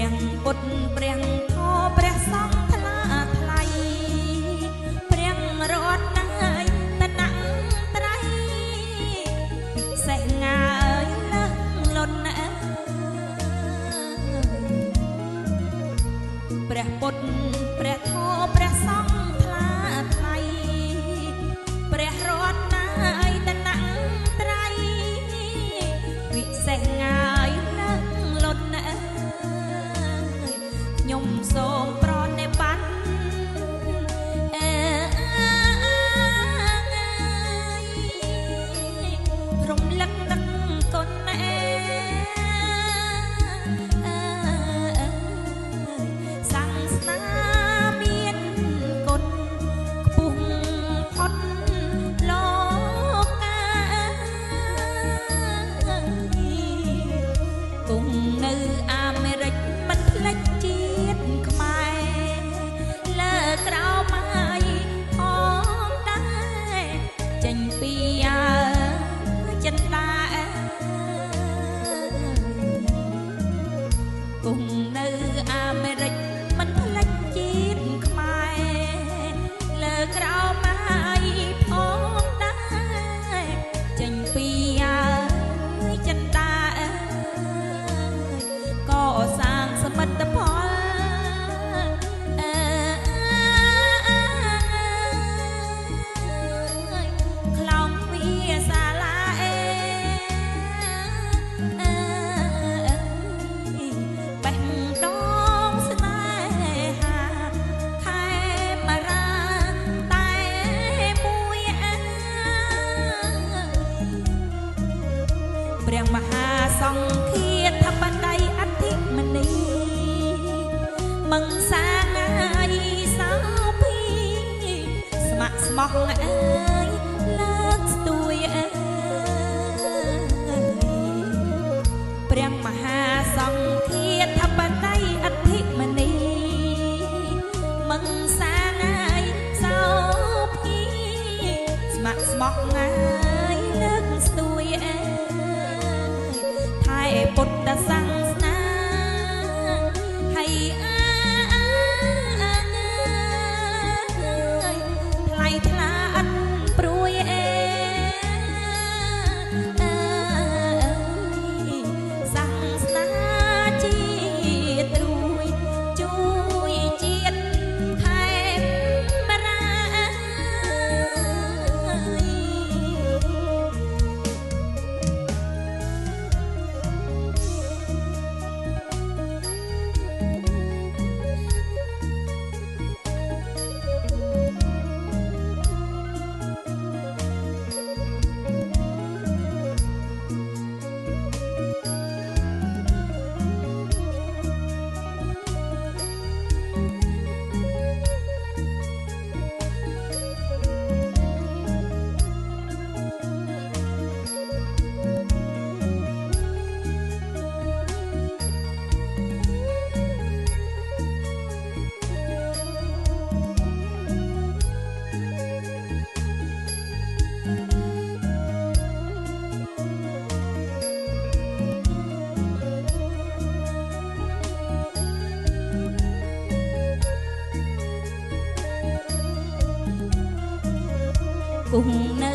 ព្រះពុទ្ធព្រះធម៌ព្រះសង្ឃថ្លាថ្លៃព្រះរតនតនត្រ័យពិសេសងាយលើសលន់ព្រះពុទ្ធព្រះធម៌ព្រះសង្ឃថ្លាថ្លៃព្រះរតនតនត្រ័យពិសេសងាយលើសលន់ខ្ញុំសូមប្រណិប័តរំលឹកនឹកគុណសង្ឃស្នាមានគុណខ្ពស់ផុតលោកគង់នៅអាមេរិកមិនភ្លេចជាតិខ្មែរលើក្រោមហើយផងដែរចេញពីចិនតាគង់នៅអាមេរិកមិនភ្លេចជាតិខ្មែរលើក្រោមហើយផងដែរចេញពីចិនតាក៏សាងសមិទ្ធផលខ្លោងវាសាលាបេះដូងស្នេហាខែបរាតែមួយព្រះមហាសង្ឃាធិបតីអធិមនីមង្សាងាយសោភីស្ម័គ្រស្មោះអើយលើកស្ទួយព្រះមហាសង្ឃាធិបតីអធិមនីមង្សាងាយសោភីស្ម័គ្រស្មោះអើយលើកស្ទួយថែពុទ្ធសាសនាហើយថ្លៃថ្លាអត់ព្រួយសាសនាជាតិរួយជួយជាតិថែបរាគង់នៅ